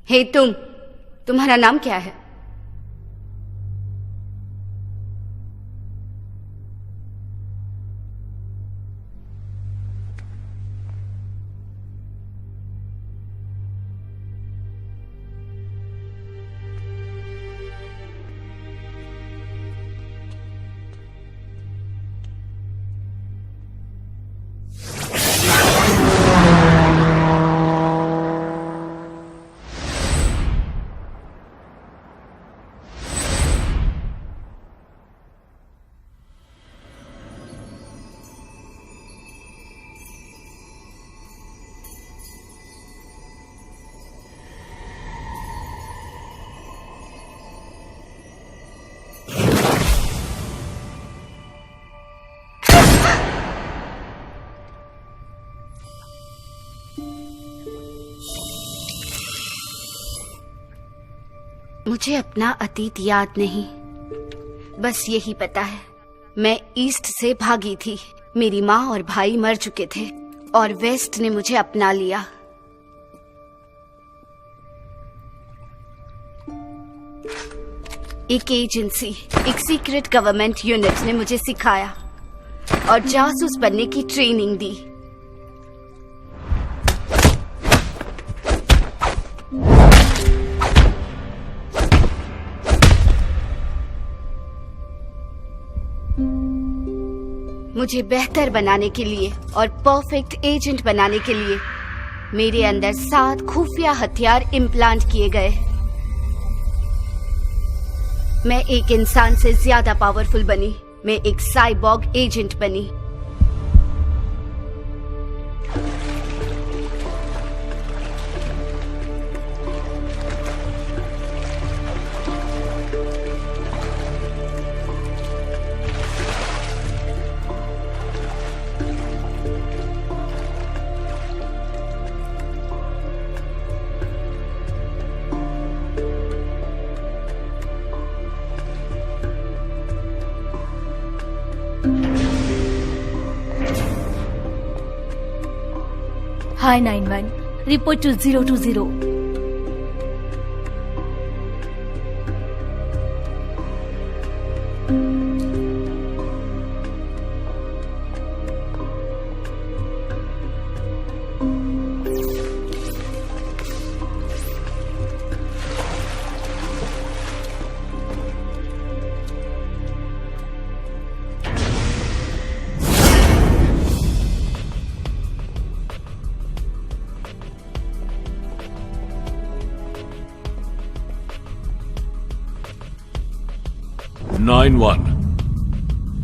हे तुम्हारा नाम क्या है? मुझे अपना अतीत याद नहीं, बस यही पता है मैं ईस्ट से भागी थी। मेरी माँ और भाई मर चुके थे और वेस्ट ने मुझे अपना लिया। एक एजेंसी, एक सीक्रेट गवर्नमेंट यूनिट ने मुझे सिखाया और जासूस बनने की ट्रेनिंग दी। मुझे बेहतर बनाने के लिए और परफेक्ट एजेंट बनाने के लिए मेरे अंदर 7 खुफिया हथियार इम्प्लांट किए गए। मैं एक इंसान से ज्यादा पावरफुल बनी। मैं एक साइबॉर्ग एजेंट बनी। Hi 9-1, report to 020.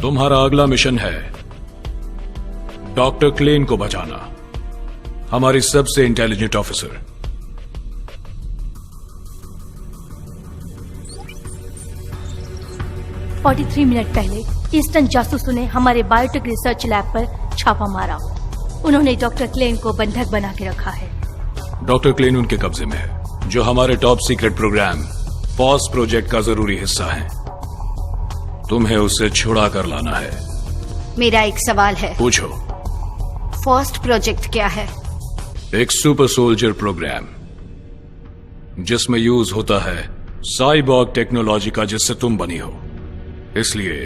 तुम्हारा अगला मिशन है डॉक्टर क्लेन को बचाना, हमारी सबसे इंटेलिजेंट ऑफिसर। $43 मिनट पहले ईस्टर्न जासूसों ने हमारे बायोटेक रिसर्च लैब पर छापा मारा। उन्होंने डॉक्टर क्लेन को बंधक बना के रखा है। डॉक्टर क्लेन उनके कब्जे में है, जो हमारे top secret programme pause project का जरूरी हिस्सा है। तुम्हें उसे छुड़ा कर लाना है। मेरा एक सवाल है। पूछो। फर्स्ट प्रोजेक्ट क्या है? एक सुपर सोल्जर प्रोग्राम जिसमें यूज होता है साइबॉर्ग टेक्नोलॉजी का, जिससे तुम बनी हो। इसलिए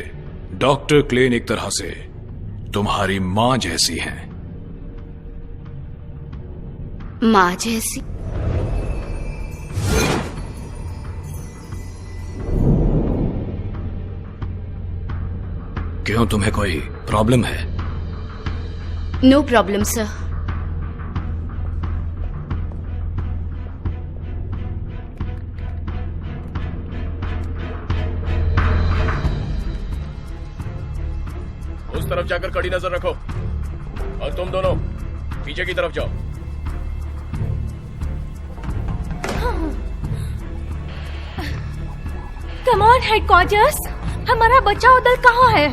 डॉक्टर क्लेन एक तरह से तुम्हारी मां जैसी हैं। मां जैसी? क्यों, तुम्हें कोई प्रॉब्लम है? No problem sir. उस तरफ जाकर कड़ी नजर रखो और तुम दोनों पीछे की तरफ जाओ। कम ऑन हेडक्वार्टर्स, हमारा बचाव दल कहाँ है?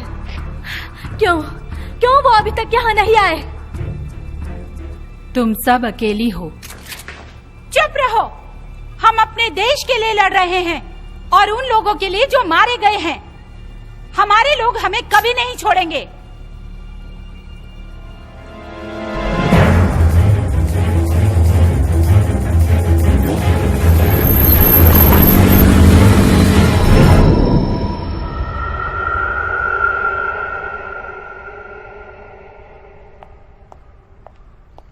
क्यों वो अभी तक यहाँ नहीं आए? तुम सब अकेली हो। चुप रहो। हम अपने देश के लिए लड़ रहे हैं और उन लोगों के लिए जो मारे गए हैं। हमारे लोग हमें कभी नहीं छोड़ेंगे।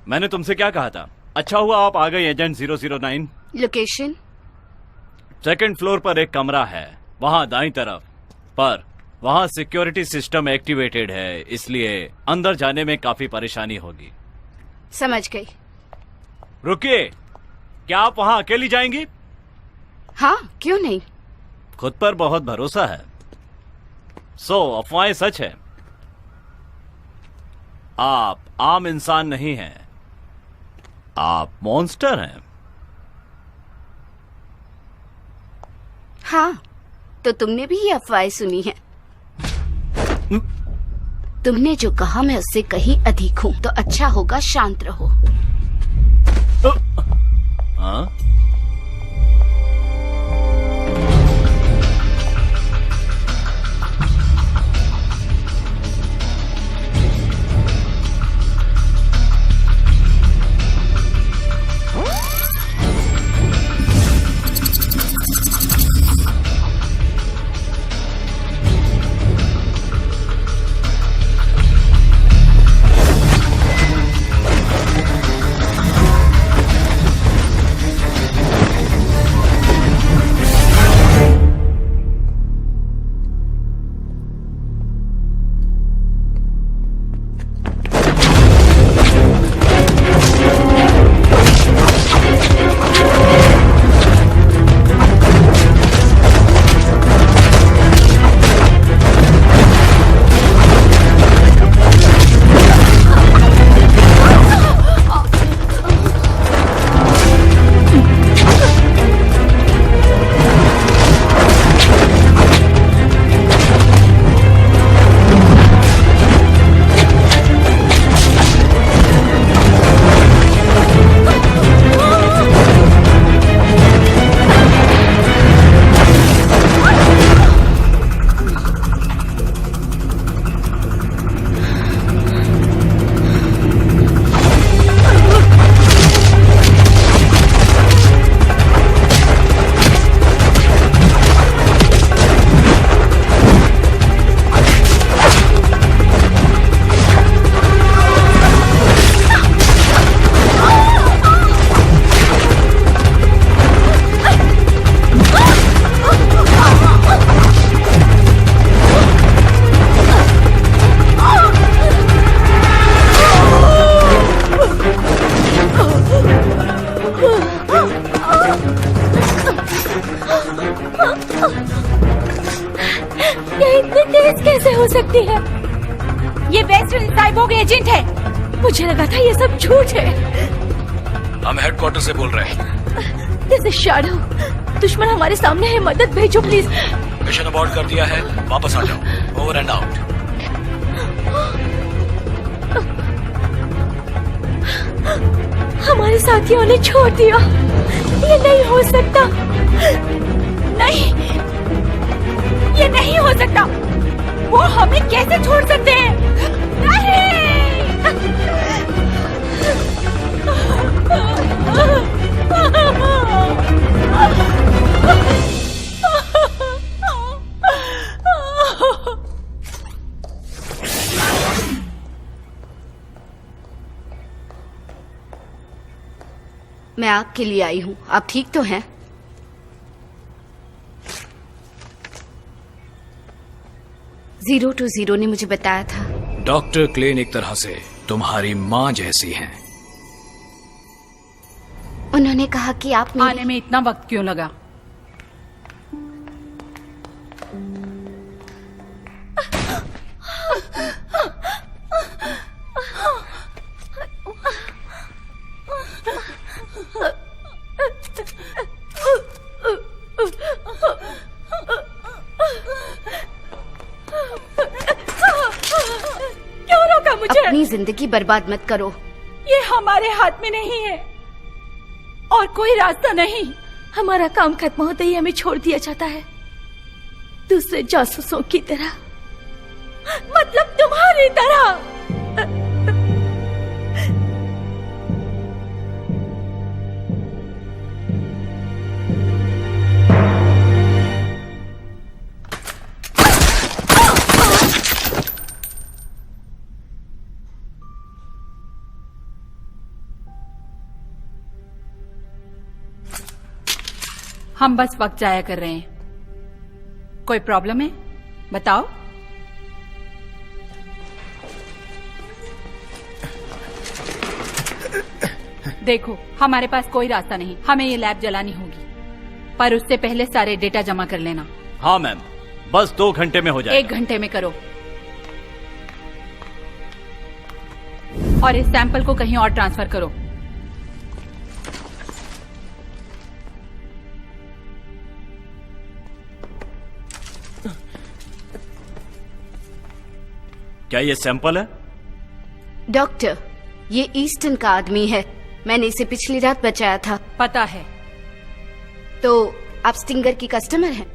मैंने तुमसे क्या कहा था? अच्छा हुआ आप आ गए एजेंट 009। लोकेशन? सेकंड फ्लोर पर एक कमरा है, वहां दाईं तरफ। पर वहां सिक्योरिटी सिस्टम एक्टिवेटेड है, इसलिए अंदर जाने में काफी परेशानी होगी। समझ गई। रुकिए, क्या आप वहां अकेली जाएंगी? हाँ, क्यों नहीं। खुद पर बहुत भरोसा है। अफवाहें सच है। आप आम इंसान नहीं हैं, आप मॉन्स्टर हैं। हाँ, तो तुमने भी ये अफवाहें सुनी है। तुमने जो कहा मैं उससे कहीं अधिक हूँ, तो अच्छा होगा शांत रहो। हाँ? सकती है? ये वेस्टर्न साइबोर्ग एजेंट है। मुझे लगा था ये सब झूठ है। हम हेडक्वार्टर से बोल रहे हैं। This is shadow. दुश्मन हमारे सामने है, मदद भेजो प्लीज। मिशन अबॉर्ट कर दिया है, वापस आ जाओ। Over and out. हमारे साथियों ने छोड़ दिया। ये नहीं हो सकता। नहीं, ये नहीं हो सकता। वो हमें कैसे छोड़ सकते हैं? नहीं! मैं आपके लिए आई हूँ। आप ठीक तो हैं? जीरो टू जीरो ने मुझे बताया था। डॉक्टर क्लेन एक तरह से तुम्हारी माँ जैसी हैं। उन्होंने कहा कि आप आने में इतना वक्त क्यों लगा? क्यों रोका मुझे? अपनी जिंदगी बर्बाद मत करो। ये हमारे हाथ में नहीं है और कोई रास्ता नहीं। हमारा काम खत्म होते ही हमें छोड़ दिया जाता है, दूसरे जासूसों की तरह। मतलब तुम्हारी तरह। हम बस वक्त जाया कर रहे हैं। कोई प्रॉब्लम है? बताओ। देखो, हमारे पास कोई रास्ता नहीं, हमें ये लैब जलानी होगी, पर उससे पहले सारे डेटा जमा कर लेना। हाँ मैम, बस 2 घंटे में हो जाएगा। 1 घंटे में करो, और इस सैंपल को कहीं और ट्रांसफर करो। क्या ये सैंपल है? डॉक्टर, ये ईस्टर्न का आदमी है। मैंने इसे पिछली रात बचाया था। पता है। तो आप स्टिंगर की कस्टमर हैं?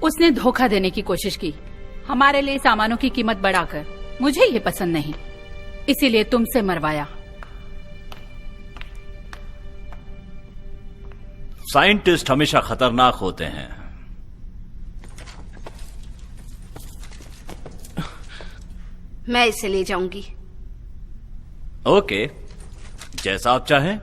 उसने धोखा देने की कोशिश की, हमारे लिए सामानों की कीमत बढ़ाकर। मुझे ये पसंद नहीं, इसीलिए तुमसे मरवाया। साइंटिस्ट हमेशा खतरनाक होते हैं। मैं इसे ले जाऊंगी। ओके, जैसा आप चाहें।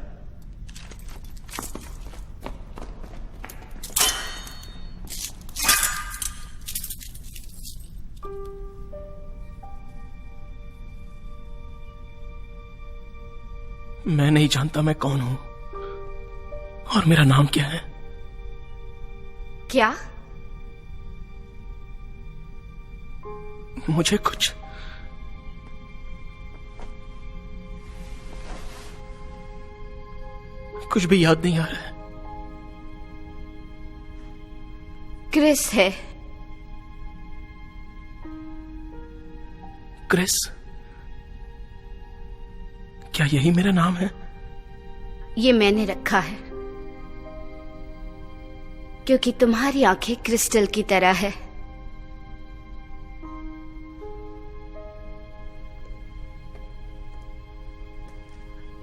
मैं नहीं जानता मैं कौन हूं और मेरा नाम क्या है। क्या? मुझे कुछ भी याद नहीं आ रहा है। क्रिस है। क्रिस? क्या यही मेरा नाम है? ये मैंने रखा है क्योंकि तुम्हारी आंखें क्रिस्टल की तरह है।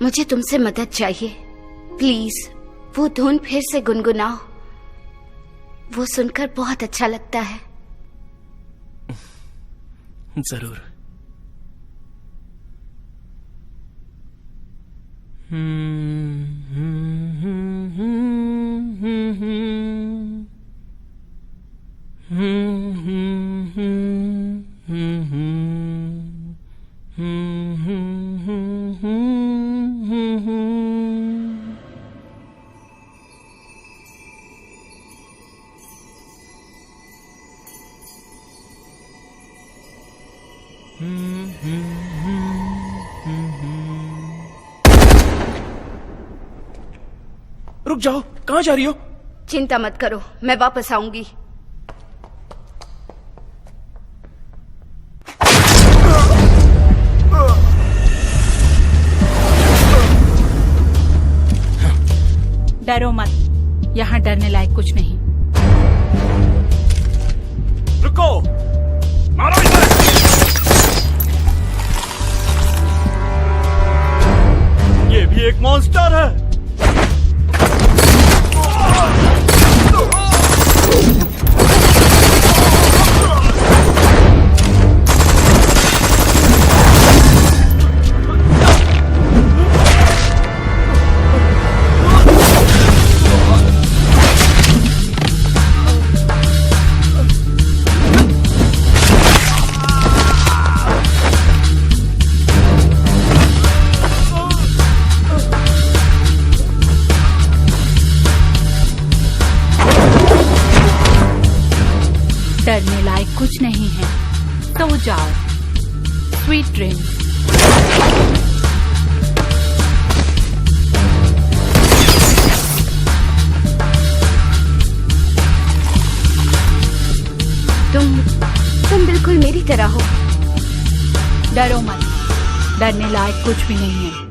मुझे तुमसे मदद चाहिए, प्लीज। वो धुन फिर से गुनगुनाओ, वो सुनकर बहुत अच्छा लगता है। जरूर। रुक जाओ, कहां जा रही हो? चिंता मत करो, मैं वापस आऊंगी। डरो मत, यहाँ डरने लायक कुछ नहीं। रुको, मारो इसे। ये भी एक मॉन्स्टर है। डरने लायक कुछ नहीं है, सो जाओ। Sweet dreams. तुम बिल्कुल मेरी तरह हो। डरो मत, डरने लायक कुछ भी नहीं है।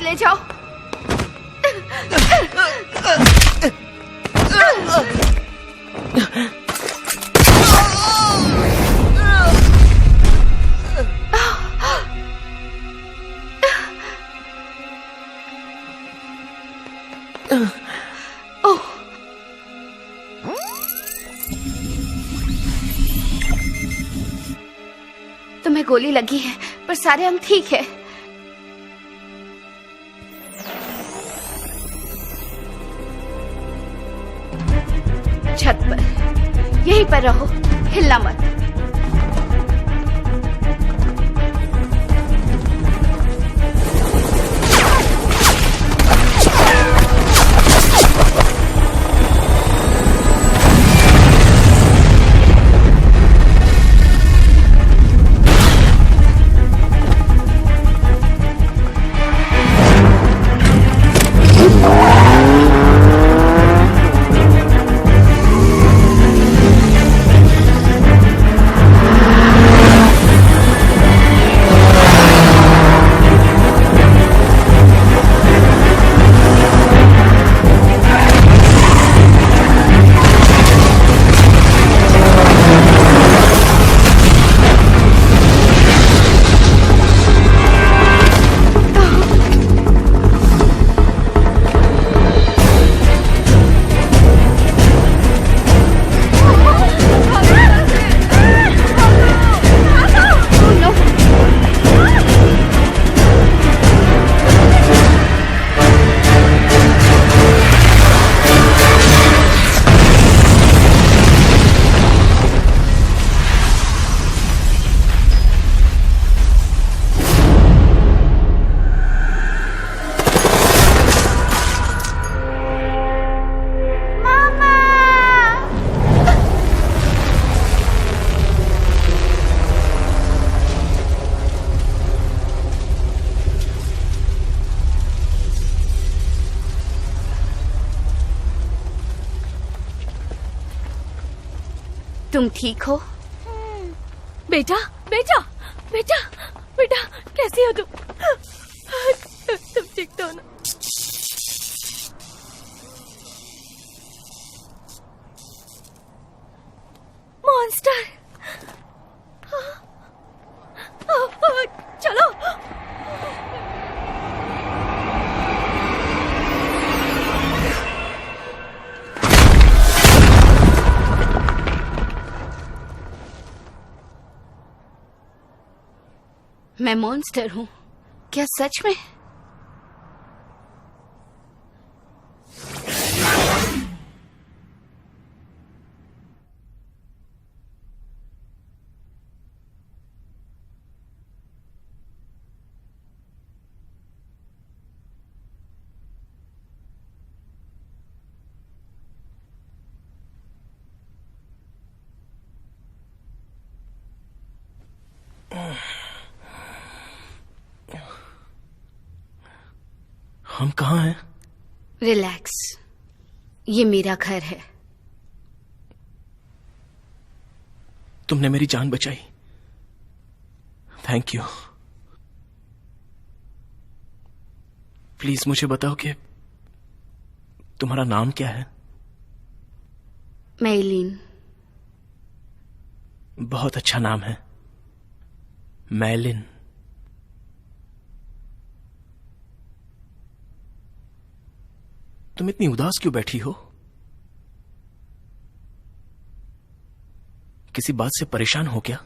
ले जाओ। तुम्हें गोली लगी है पर सारे अंग ठीक है। छत पर यहीं पर रहो, हिलना मत। तुम ठीक हो? बेटा बेटा बेटा बेटा, कैसी हो तुम? तुम ठीक तो हो ना? मॉन्स्टर, चलो। मैं मॉन्स्टर हूँ क्या सच में? हम कहाँ हैं? रिलैक्स, ये मेरा घर है। तुमने मेरी जान बचाई, थैंक यू। प्लीज मुझे बताओ कि तुम्हारा नाम क्या है? मेलिन। बहुत अच्छा नाम है, मेलिन। तुम इतनी उदास क्यों बैठी हो? किसी बात से परेशान हो क्या?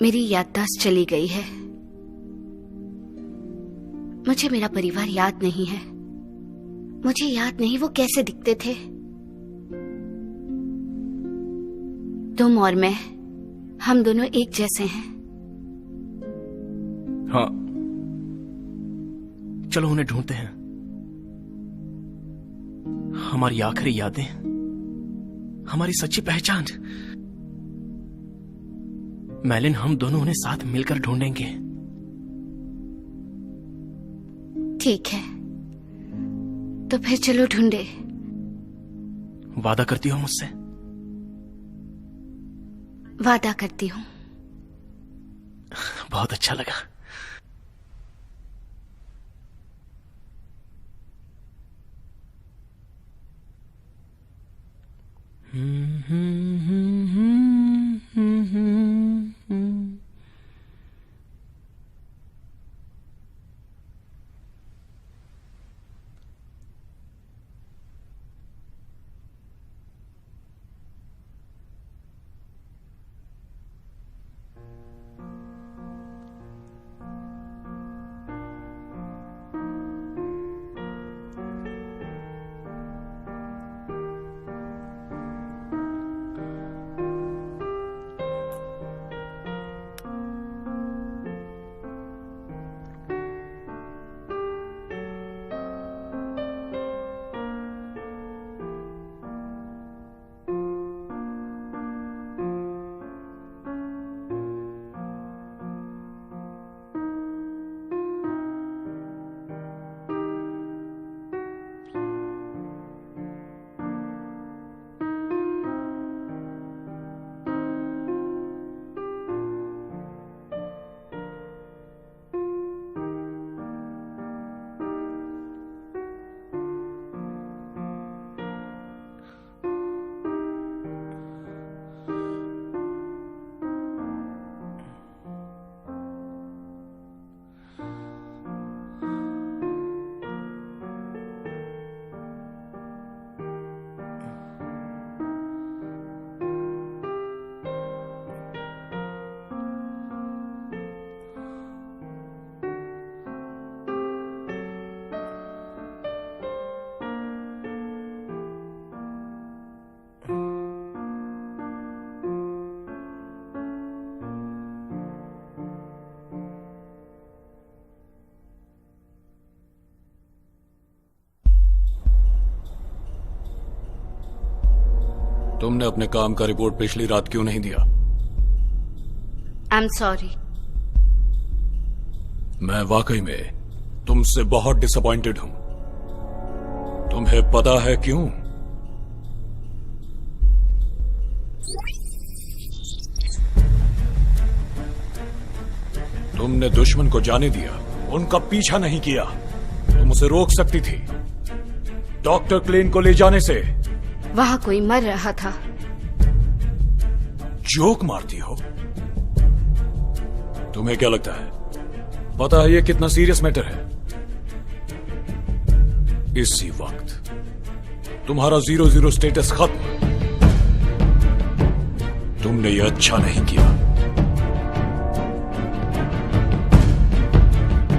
मेरी याददाश्त चली गई है। मुझे मेरा परिवार याद नहीं है। मुझे याद नहीं वो कैसे दिखते थे। तुम और मैं, हम दोनों एक जैसे हैं। हाँ, चलो उन्हें ढूंढते हैं। हमारी आखिरी यादें, हमारी सच्ची पहचान। मेलिन, हम दोनों उन्हें साथ मिलकर ढूंढेंगे। ठीक है, तो फिर चलो ढूंढे। वादा करती हो मुझसे? वादा करती हूँ। बहुत अच्छा लगा। तुमने अपने काम का रिपोर्ट पिछली रात क्यों नहीं दिया? I am sorry. मैं वाकई में तुमसे बहुत डिसअपॉइंटेड हूं। तुम्हें पता है क्यों? तुमने दुश्मन को जाने दिया, उनका पीछा नहीं किया। तुम उसे रोक सकती थी डॉक्टर क्लेन को ले जाने से। वहां कोई मर रहा था। जोक मारती हो? तुम्हें क्या लगता है पता है ये कितना सीरियस मैटर है? इसी वक्त तुम्हारा 0-0 स्टेटस खत्म। तुमने ये अच्छा नहीं किया।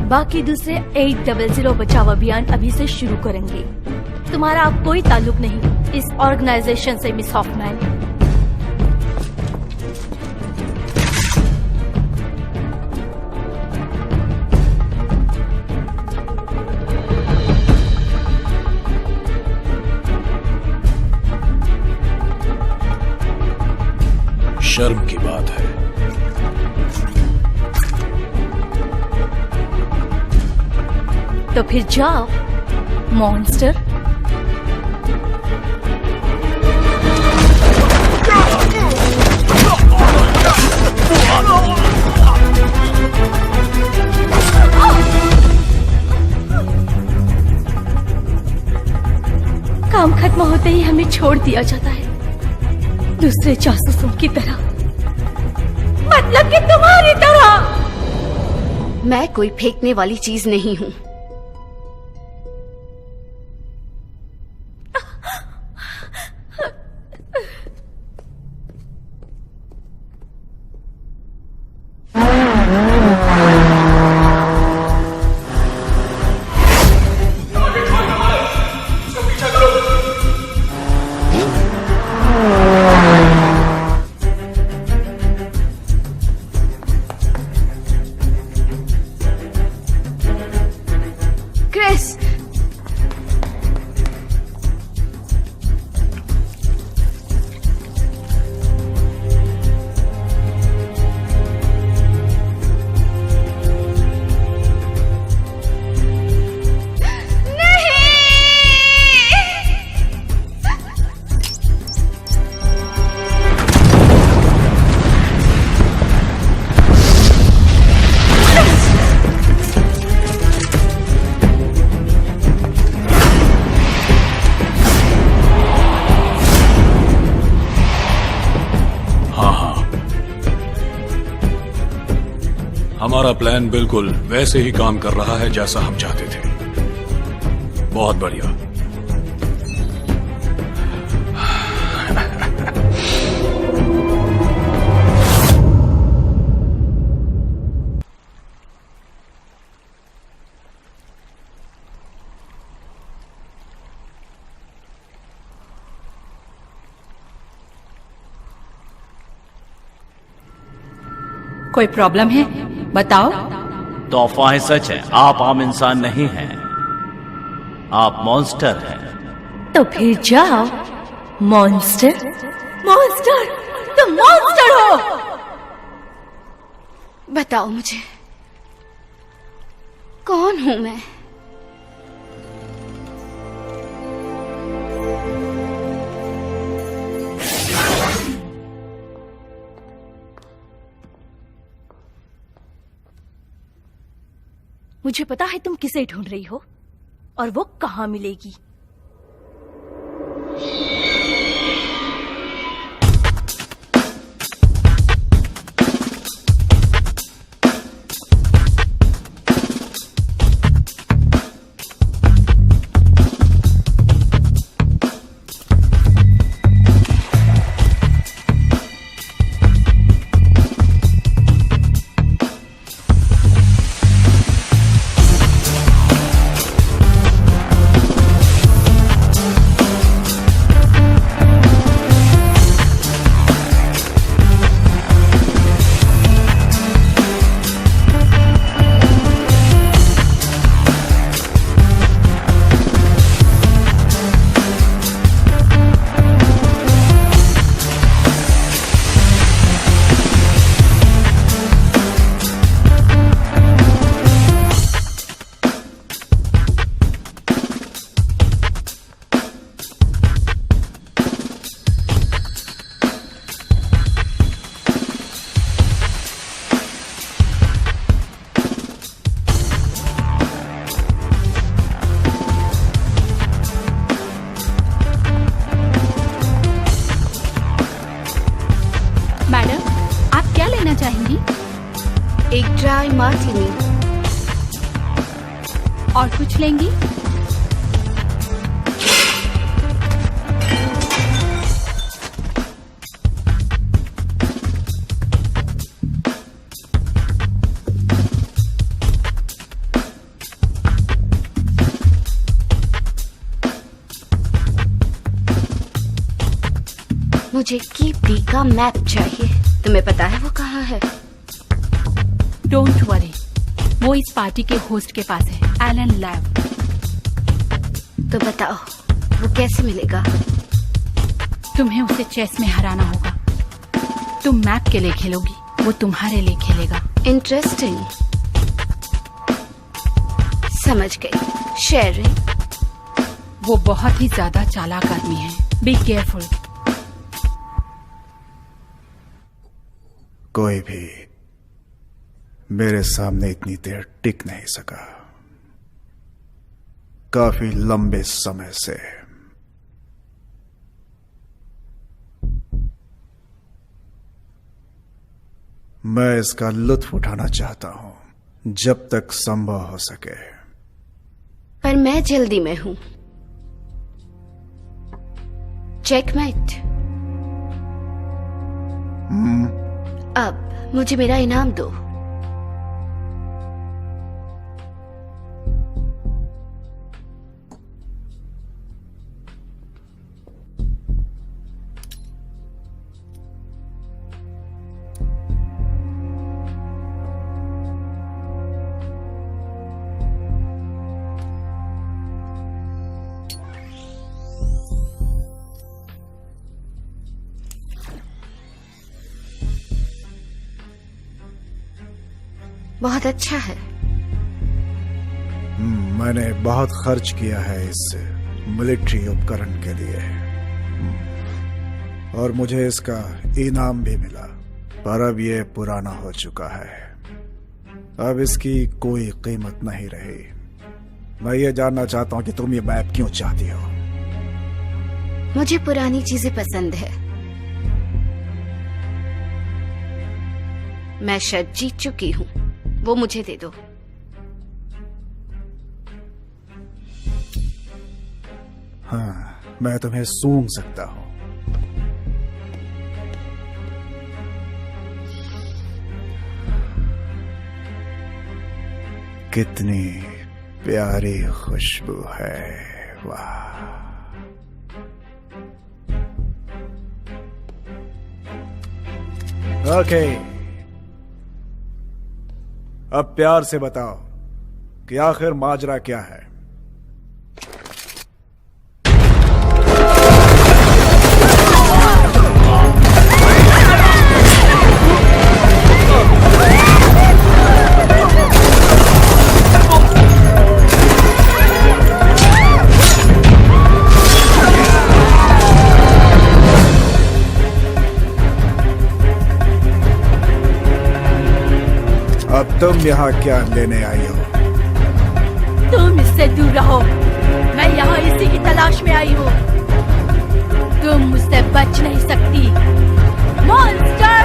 बाकी दूसरे 800 बचाव अभियान अभी से शुरू करेंगे। तुम्हारा अब कोई ताल्लुक नहीं इस ऑर्गेनाइजेशन से, मिस हॉफमैन। शर्म की बात है। तो फिर जाओ मॉन्स्टर। काम खत्म होते ही हमें छोड़ दिया जाता है दूसरे जासूसों की तरह, मतलब कि तुम्हारी तरह। मैं कोई फेंकने वाली चीज नहीं हूं। हमारा प्लान बिल्कुल वैसे ही काम कर रहा है जैसा हम चाहते थे। बहुत बढ़िया। कोई प्रॉब्लम है? बताओ। तो अफवाहें सच है, आप आम इंसान नहीं हैं, आप मॉन्स्टर हैं। तो फिर जाओ मॉन्स्टर। मॉन्स्टर, तुम मॉन्स्टर हो। बताओ मुझे, कौन हूं मैं? मुझे पता है तुम किसे ढूंढ रही हो और वो कहां मिलेगी। चाहेंगी? एक ड्राई मार्टिनी। और कुछ लेंगी? मुझे कीर्ति का मैप चाहिए। तुम्हें पता है वो कहाँ है? डोंट वरी, वो इस पार्टी के होस्ट के पास है, एलन लैब। तो बताओ वो कैसे मिलेगा? तुम्हें उसे चेस में हराना होगा। तुम मैप के लिए खेलोगी, वो तुम्हारे लिए खेलेगा। इंटरेस्टिंग, समझ गई। शेरिंग, वो बहुत ही ज्यादा चालाक आदमी है। Be careful. कोई भी मेरे सामने इतनी देर टिक नहीं सका, काफी लंबे समय से। मैं इसका लुत्फ उठाना चाहता हूं जब तक संभव हो सके। पर मैं जल्दी में हूं। चेकमेट। अब मुझे मेरा इनाम दो। बहुत अच्छा है। मैंने बहुत खर्च किया है इस मिलिट्री उपकरण के लिए, और मुझे इसका इनाम भी मिला। पर अब ये पुराना हो चुका है, अब इसकी कोई कीमत नहीं रही। मैं ये जानना चाहता हूं कि तुम ये मैप क्यों चाहती हो? मुझे पुरानी चीजें पसंद है। मैं शायद जीत चुकी हूं। वो मुझे दे दो। हाँ, मैं तुम्हें सूंघ सकता हूं। कितनी प्यारी खुशबू है, वाह। ओके, अब प्यार से बताओ कि आखिर माजरा क्या है। अब तुम यहाँ क्या लेने आई हो? तुम इससे दूर रहो। मैं यहाँ इसी की तलाश में आई हूँ। तुम मुझसे बच नहीं सकती, मॉन्स्टर।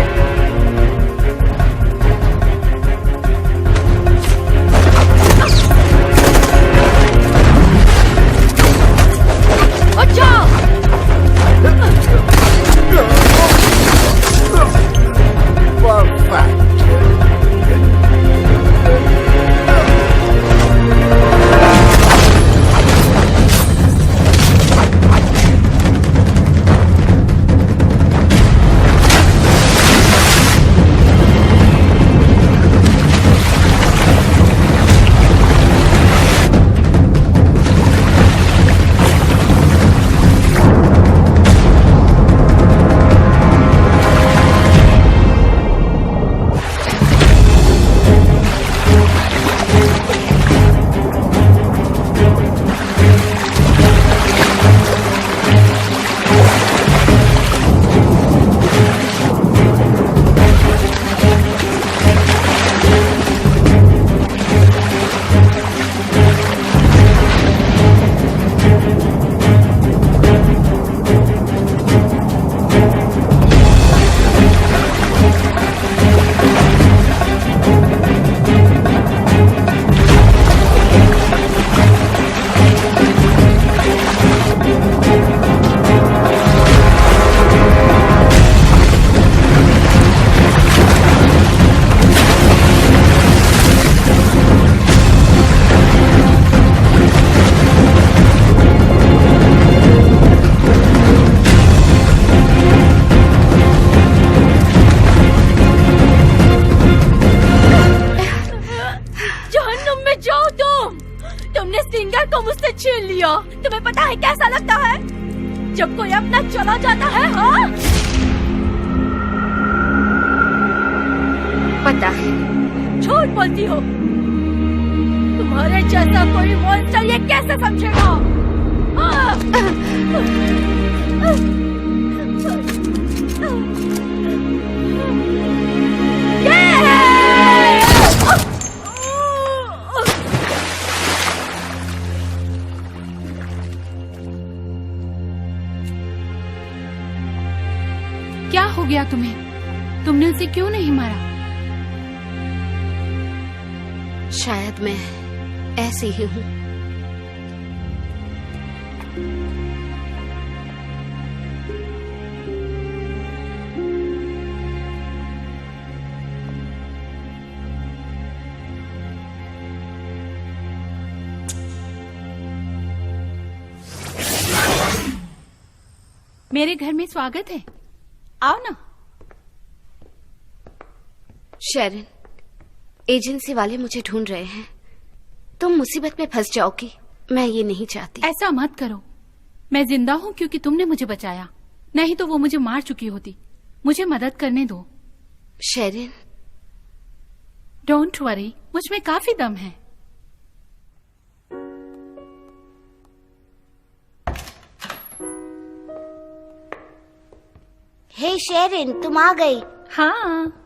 बचाओ! तुम्हें पता है कैसा लगता है जब कोई अपना चला जाता है? हाँ, पता है। झूठ बोलती हो। तुम्हारे जैसा कोई मॉन्स्टर ये कैसे समझेगा? क्या हो गया तुम्हें? तुमने उसे क्यों नहीं मारा? शायद मैं ऐसी ही हूँ। मेरे घर में स्वागत है, आओ ना। शेरन, एजेंसी वाले मुझे ढूंढ रहे हैं। तुम मुसीबत में फंस जाओगी, मैं ये नहीं चाहती। ऐसा मत करो। मैं जिंदा हूँ क्योंकि तुमने मुझे बचाया, नहीं तो वो मुझे मार चुकी होती। मुझे मदद करने दो। शेरन, डोंट वरी, मुझ में काफी दम है। हे शेरन, तुम आ गई। हाँ,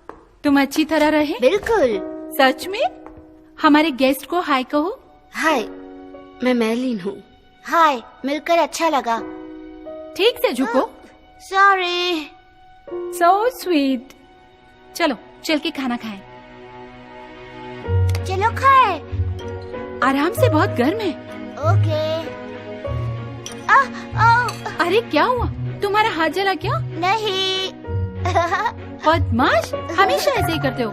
तुम अच्छी तरह रहे? बिल्कुल। सच में? हमारे गेस्ट को हाय कहो। हाय, मैं मैलिन हूँ। हाय, मिलकर अच्छा लगा। ठीक से झुको। सॉरी। So sweet. चलो चल के खाना खाएं। लो खाए। आराम से, बहुत गर्म है। ओके। अरे क्या हुआ, तुम्हारा हाथ जला क्या? नहीं। बदमाश, हमेशा ऐसे ही करते हो।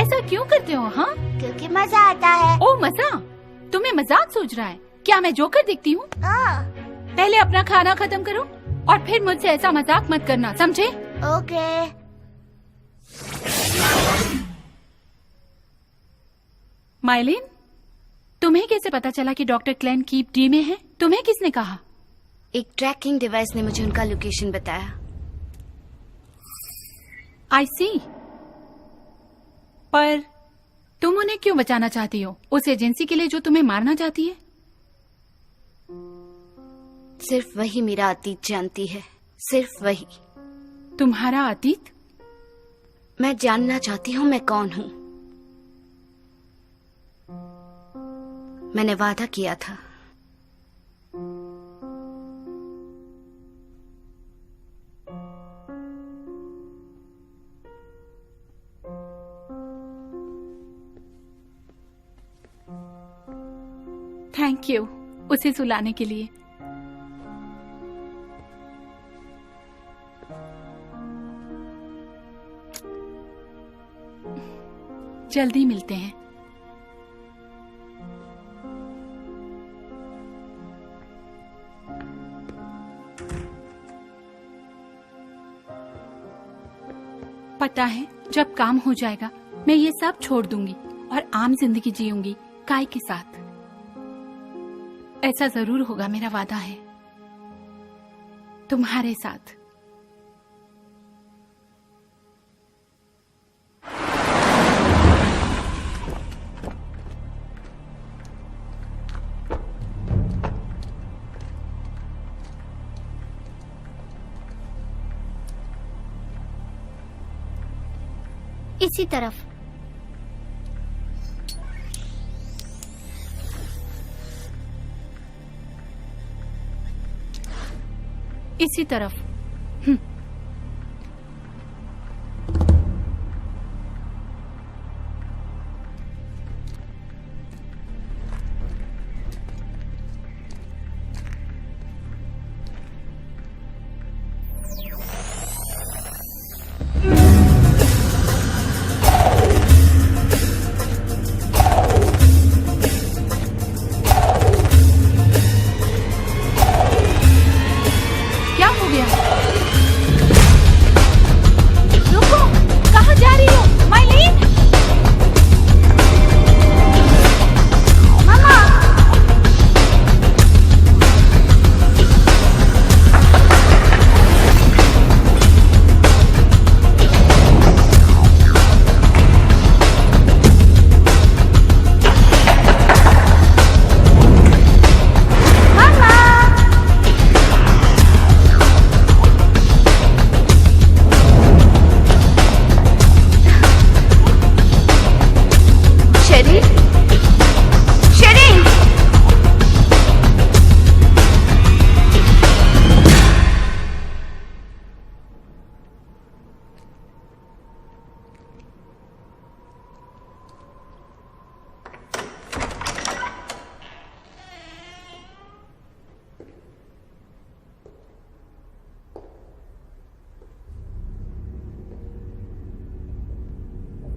ऐसा क्यों करते हो? हाँ, क्योंकि मजा आता है। ओ मजा? तुम्हें मजाक सोच रहा है क्या? मैं जोकर दिखती हूँ? पहले अपना खाना खत्म करो और फिर मुझसे ऐसा मजाक मत करना, समझे? ओके। माइलिन, तुम्हें कैसे पता चला कि डॉक्टर क्लेन कीप डी में है? तुम्हें किसने कहा? एक ट्रैकिंग डिवाइस ने मुझे उनका लोकेशन बताया। आई सी। पर तुम उन्हें क्यों बचाना चाहती हो? उस एजेंसी के लिए जो तुम्हें मारना चाहती है? सिर्फ वही मेरा अतीत जानती है, सिर्फ वही। तुम्हारा अतीत? मैं जानना चाहती हूँ मैं कौन हूँ। मैंने वादा किया था। थैंक यू उसे सुलाने के लिए। जल्दी मिलते हैं। पता है, जब काम हो जाएगा मैं ये सब छोड़ दूंगी और आम जिंदगी जीऊंगी काय के साथ। ऐसा जरूर होगा, मेरा वादा है, तुम्हारे साथ। इसी तरफ। इसी तरफ।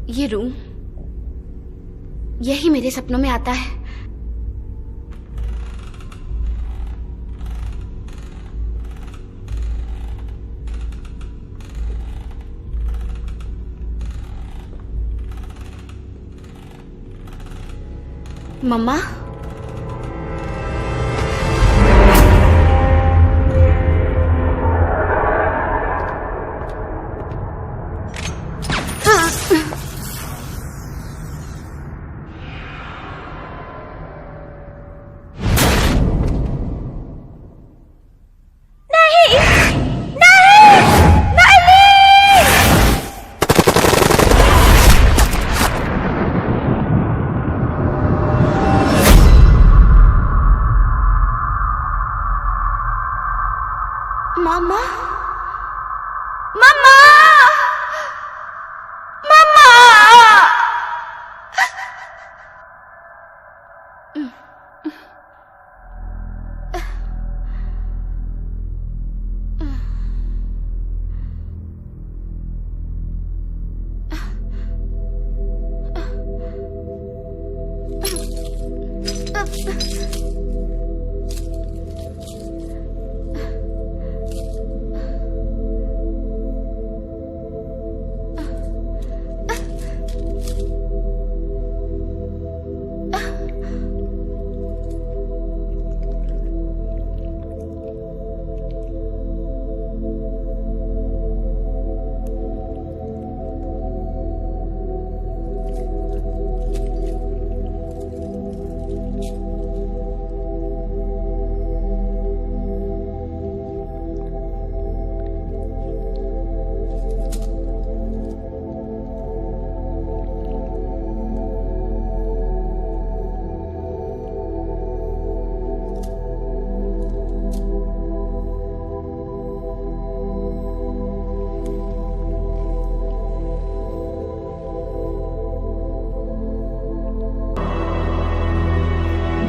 ये रूम, यही मेरे सपनों में आता है। मम्मा, मम्मा, मम्मा, मम्मा,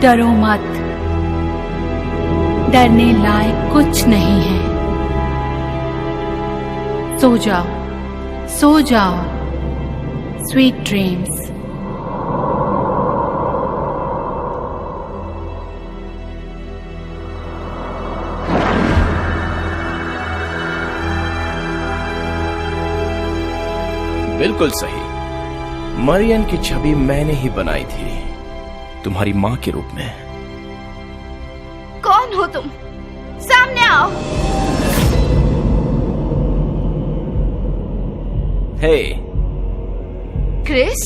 डरो मत, डरने लायक कुछ नहीं है। सो जाओ, सो जाओ। Sweet dreams. बिल्कुल सही। मरियन की छवि मैंने ही बनाई थी, तुम्हारी मां के रूप में। कौन हो तुम? सामने आओ। हे क्रिस,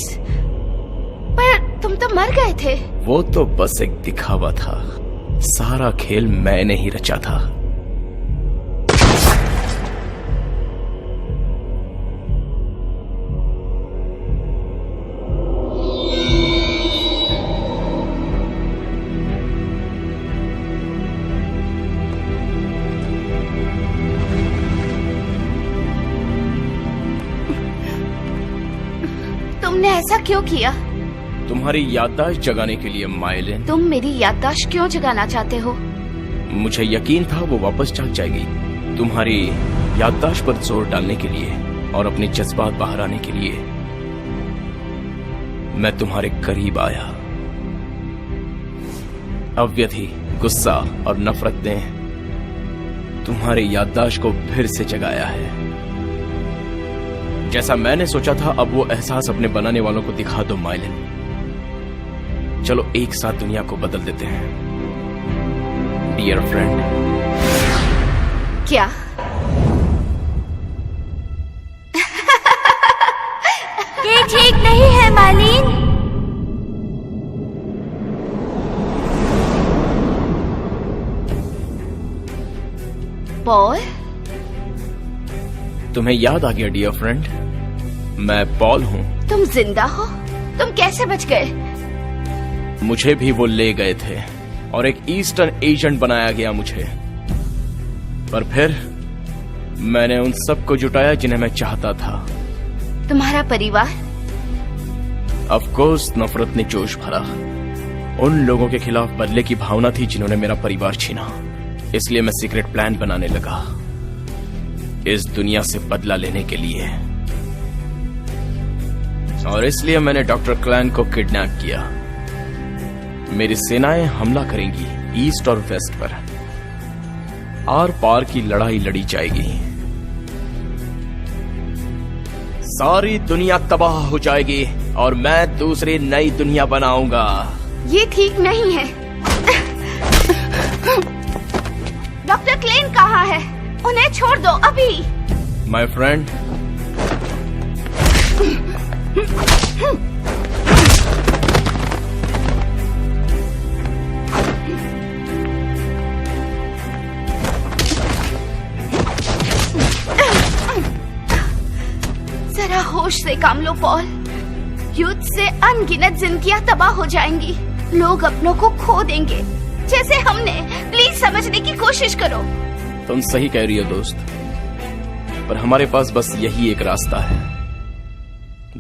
पर तुम तो मर गए थे। वो तो बस एक दिखावा था, सारा खेल मैंने ही रचा था। तुमने ऐसा क्यों किया? तुम्हारी याददाश्त जगाने के लिए माइलिन। तुम मेरी याददाश्त क्यों जगाना चाहते हो? मुझे यकीन था वो वापस जाग जाएगी। तुम्हारी याददाश्त पर जोर डालने के लिए और अपने जज्बात बाहर आने के लिए मैं तुम्हारे करीब आया। अव्यधि, गुस्सा और नफरत ने तुम्हारी याददाश्त को फिर से जगाया है। जैसा मैंने सोचा था, अब वो एहसास अपने बनाने वालों को दिखा दो माइलिन। चलो एक साथ दुनिया को बदल देते हैं, डियर फ्रेंड। क्या? ये ठीक नहीं है मालिन। पॉल, तुम्हें याद आ गया डियर फ्रेंड, मैं पॉल हूं। तुम जिंदा हो? तुम कैसे बच गए? मुझे भी वो ले गए थे और एक ईस्टर्न एजेंट बनाया गया मुझे। पर फिर मैंने उन सबको जुटाया जिन्हें मैं चाहता था। तुम्हारा परिवार? ऑफ कोर्स, नफरत ने जोश भरा। उन लोगों के खिलाफ बदले की भावना थी जिन्होंने मेरा परिवार छीना। इसलिए मैं सीक्रेट प्लान बनाने लगा, इस दुनिया से बदला लेने के लिए। और इसलिए मैंने डॉक्टर क्लैन को किडनैप किया। मेरी सेनाएं हमला करेंगी ईस्ट और वेस्ट पर। आर पार की लड़ाई लड़ी जाएगी। सारी दुनिया तबाह हो जाएगी और मैं दूसरी नई दुनिया बनाऊंगा। ये ठीक नहीं है। डॉक्टर क्लेन कहाँ है? उन्हें छोड़ दो अभी। माय फ्रेंड, जरा होश से काम लो पॉल। युद्ध से अनगिनत जिंदगियां तबाह हो जाएंगी। लोग अपनों को खो देंगे, जैसे हमने। प्लीज समझने की कोशिश करो। तुम सही कह रही हो दोस्त, पर हमारे पास बस यही एक रास्ता है।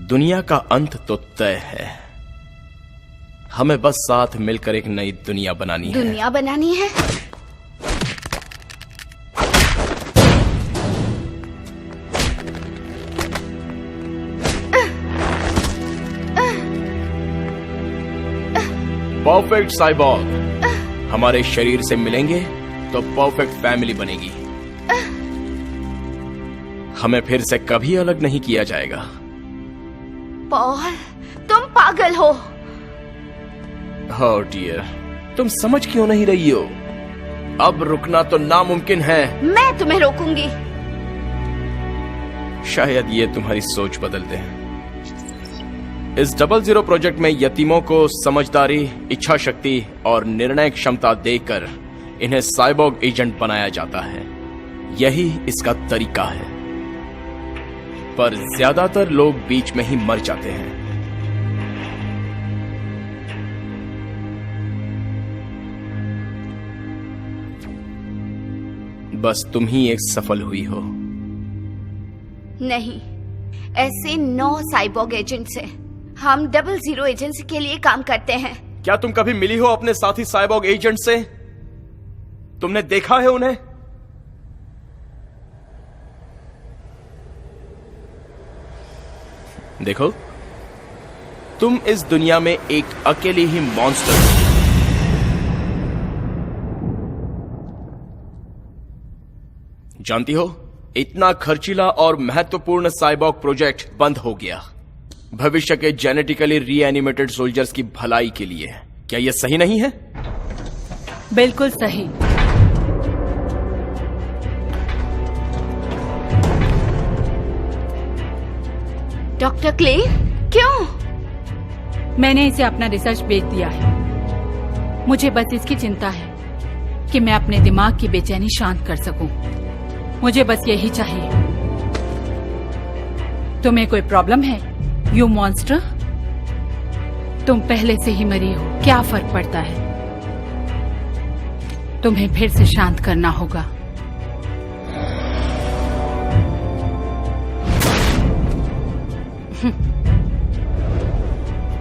दुनिया का अंत तो तय है, हमें बस साथ मिलकर एक नई दुनिया बनानी है। दुनिया बनानी है? परफेक्ट साइबॉर्ग, हमारे शरीर से मिलेंगे तो परफेक्ट फैमिली बनेगी। हमें फिर से कभी अलग नहीं किया जाएगा। पॉल, तुम पागल हो। Oh dear, तुम समझ क्यों नहीं रही हो? अब रुकना तो नामुमकिन है। मैं तुम्हें रोकूंगी। शायद ये तुम्हारी सोच बदल दे। इस 00 प्रोजेक्ट में यतीमों को समझदारी, इच्छा शक्ति और निर्णय क्षमता देकर इन्हें साइबॉर्ग एजेंट बनाया जाता है। यही इसका तरीका है, पर ज्यादातर लोग बीच में ही मर जाते हैं। बस तुम ही एक सफल हुई हो। नहीं, ऐसे 9 साइबॉर्ग एजेंट्स हैं। हम 00 एजेंसी के लिए काम करते हैं। क्या तुम कभी मिली हो अपने साथी साइबॉग एजेंट से? तुमने देखा है उन्हें? देखो, तुम इस दुनिया में एक अकेली ही मॉन्स्टर हो। जानती हो, इतना खर्चीला और महत्वपूर्ण साइबॉग प्रोजेक्ट बंद हो गया भविष्य के जेनेटिकली रीएनिमेटेड सोल्जर्स की भलाई के लिए। क्या यह सही नहीं है? बिल्कुल सही। डॉक्टर क्ले, क्यों? मैंने इसे अपना रिसर्च बेच दिया है। मुझे बस इसकी चिंता है कि मैं अपने दिमाग की बेचैनी शांत कर सकूं। मुझे बस यही चाहिए। तुम्हें कोई प्रॉब्लम है, यू मॉन्स्टर? तुम पहले से ही मरी हो, क्या फर्क पड़ता है? तुम्हें फिर से शांत करना होगा।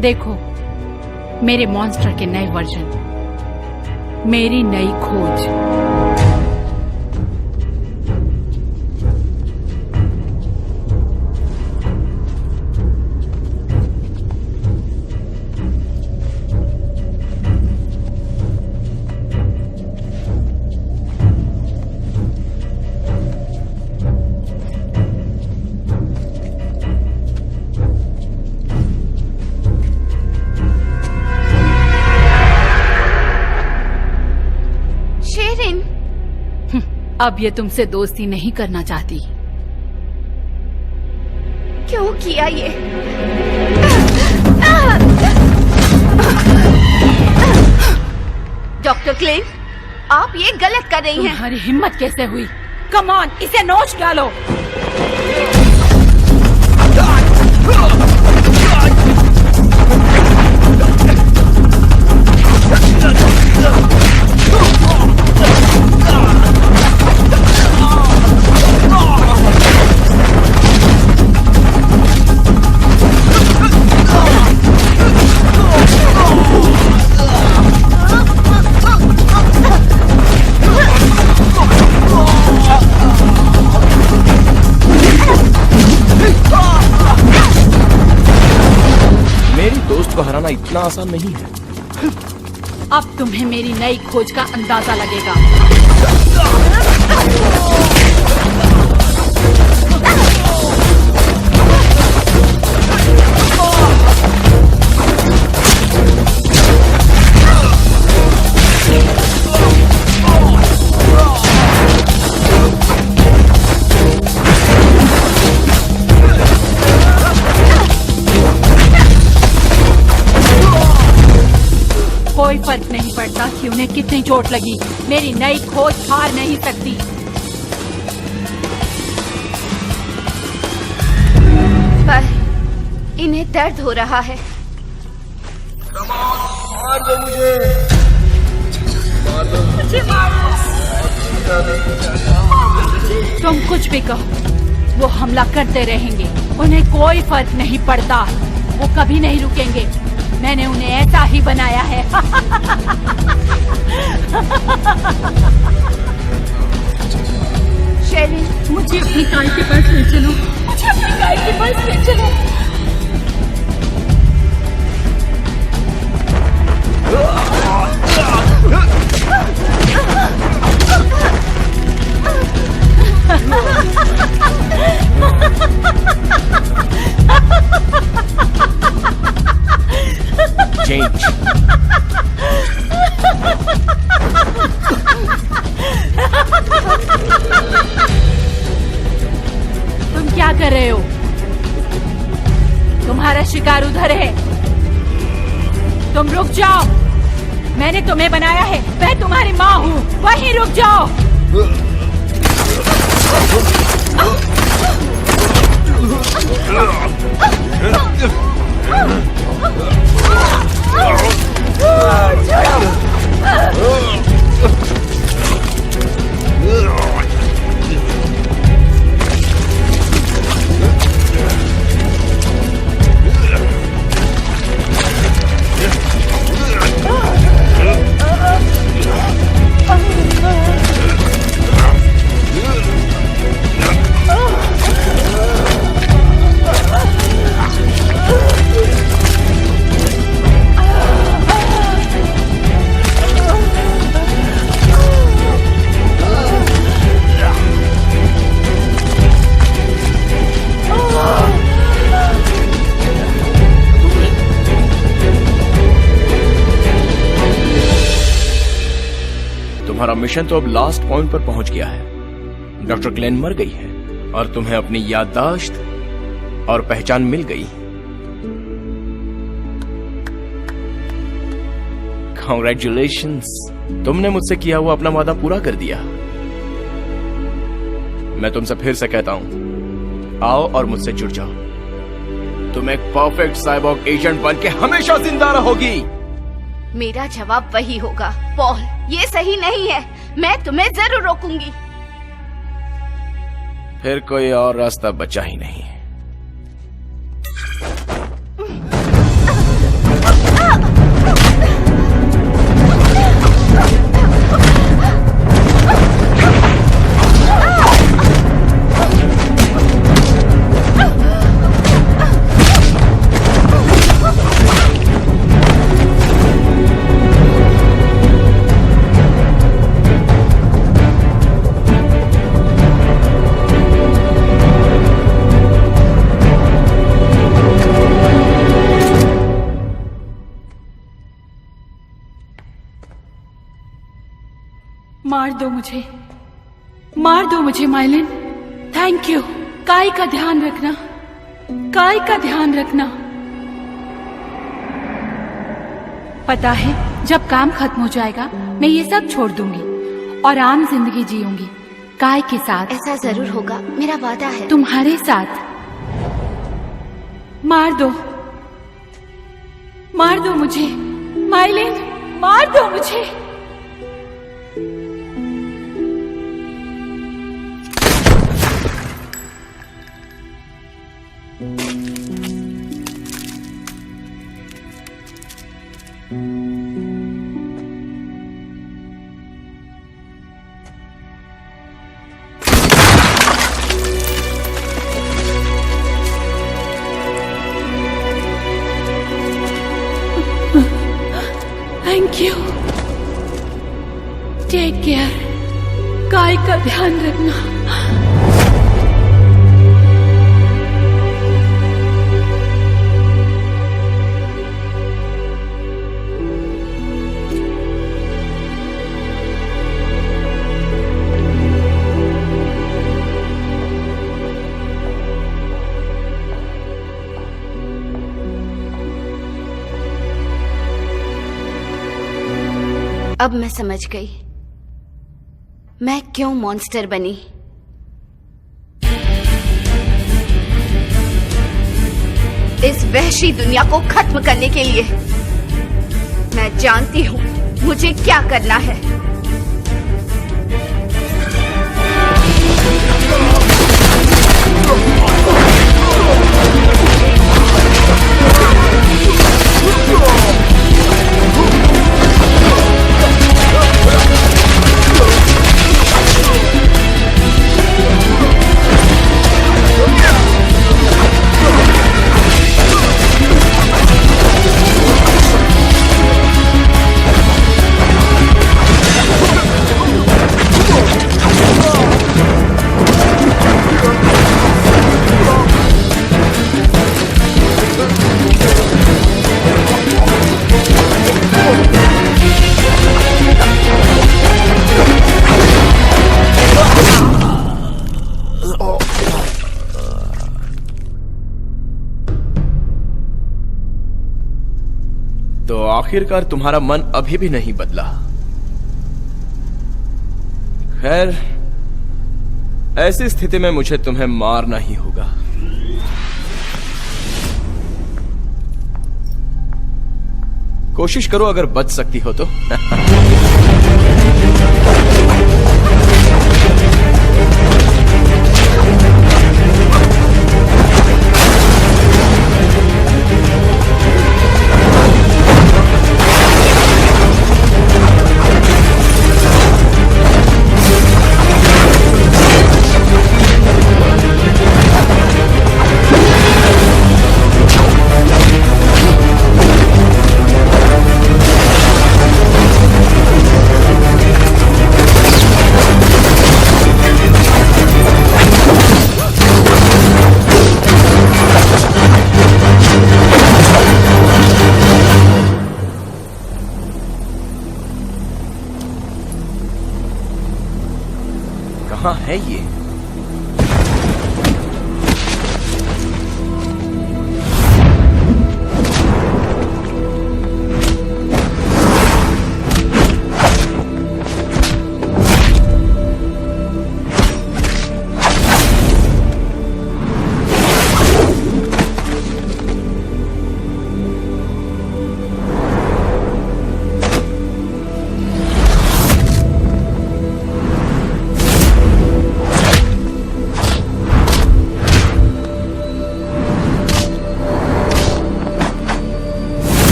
देखो, मेरे मॉन्स्टर के नए वर्जन, मेरी नई खोज। अब ये तुमसे दोस्ती नहीं करना चाहती। क्यों किया ये? डॉक्टर क्लेन, आप ये गलत कर रही हैं। तुम्हारी हिम्मत कैसे हुई? कम ऑन, इसे नोच डालो। हराना इतना आसान नहीं है। अब तुम्हें मेरी नई खोज का अंदाजा लगेगा। कोई फर्क नहीं पड़ता कि उन्हें कितनी चोट लगी, मेरी नई खोज हार नहीं सकती। पर इन्हें दर्द हो रहा है। मार दो मुझे, मार दो। तुम कुछ भी कहो, वो हमला करते रहेंगे। उन्हें कोई फर्क नहीं पड़ता, वो कभी नहीं रुकेंगे। मैंने उन्हें ऐसा ही बनाया है। शेरिन, मुझे अपनी गाय के पास ले चलो, मुझे अपनी गाय के पास ले चलो। Change. तुम क्या कर रहे हो? तुम्हारा शिकार उधर है, तुम रुक जाओ। मैंने तुम्हें बनाया है, मैं तुम्हारी माँ हूँ, वहीं रुक जाओ। मिशन तो अब लास्ट पॉइंट पर पहुंच गया है। डॉक्टर क्लेन मर गई है और तुम्हें अपनी याददाश्त और पहचान मिल गई। कांग्रेचुलेशंस, तुमने मुझसे किया हुआ अपना वादा पूरा कर दिया। मैं तुमसे फिर से कहता हूं, आओ और मुझसे जुड़ जाओ। तुम एक परफेक्ट साइबॉर्ग एजेंट बन के हमेशा जिंदा रहोगी। मेरा जवाब वही होगा। पॉल, ये सही नहीं है। मैं तुम्हें जरूर रोकूंगी। फिर कोई और रास्ता बचा ही नहीं। मार दो मुझे माइलिन। Thank you. काय का ध्यान रखना, काय का ध्यान रखना। पता है, जब काम खत्म हो जाएगा मैं ये सब छोड़ दूंगी और आम जिंदगी जीऊंगी काय के साथ। ऐसा जरूर होगा, मेरा वादा है। तुम्हारे साथ। मार दो मुझे माइलिन, मार दो मुझे। Thank you. Take care. काय का ध्यान रखना। अब मैं समझ गई मैं क्यों मॉन्स्टर बनी। इस वहशी दुनिया को खत्म करने के लिए मैं जानती हूं मुझे क्या करना है। तो आखिरकार तुम्हारा मन अभी भी नहीं बदला। खैर, ऐसी स्थिति में मुझे तुम्हें मारना ही होगा। कोशिश करो अगर बच सकती हो तो।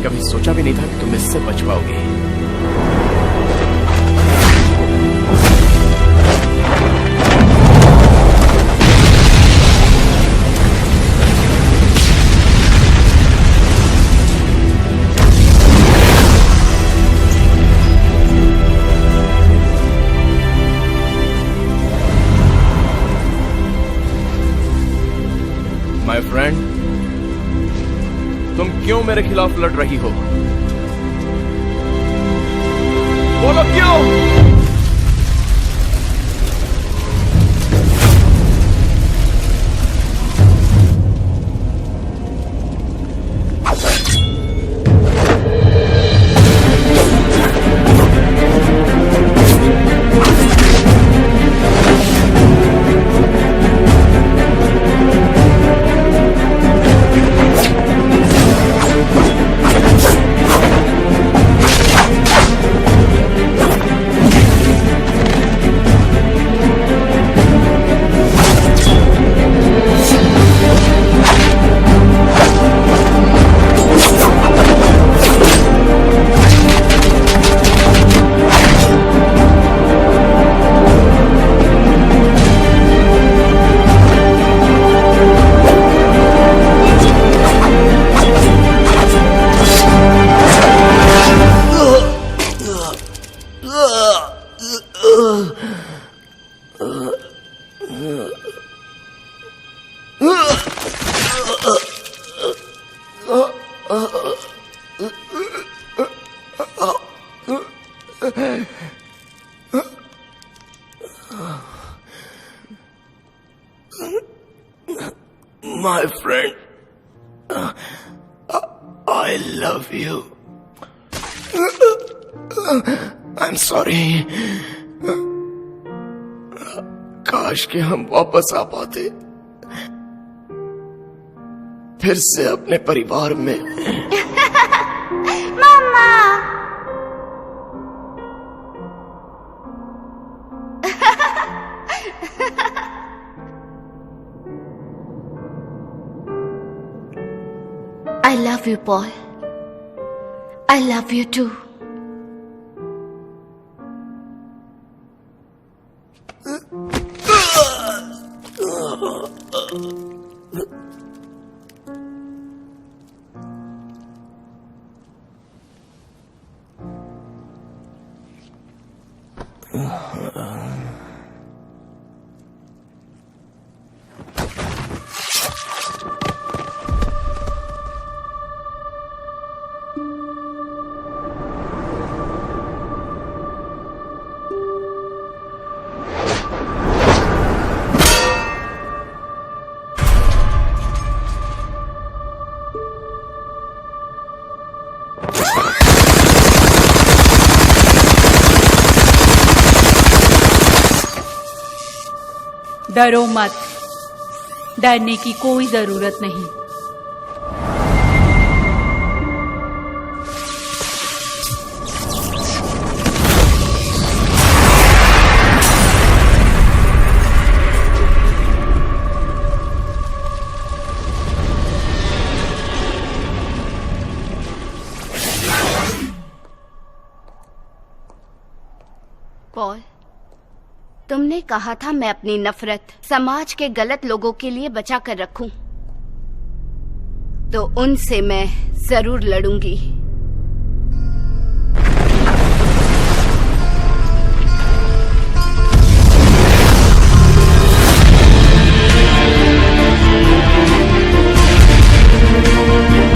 कभी सोचा भी नहीं था कि तुम इससे बच पाओगी। माय फ्रेंड, तुम क्यों मेरे खिलाफ लड़ रही हो? बोलो क्यों? My friend, I love you. I'm sorry. काश कि हम वापस आ पाते फिर से अपने परिवार में। मामा। I love you, Paul. I love you too. डरो मत, डरने की कोई जरूरत नहीं। पॉल, तुमने कहा था मैं अपनी नफरत समाज के गलत लोगों के लिए बचा कर रखूं, तो उनसे मैं जरूर लड़ूंगी।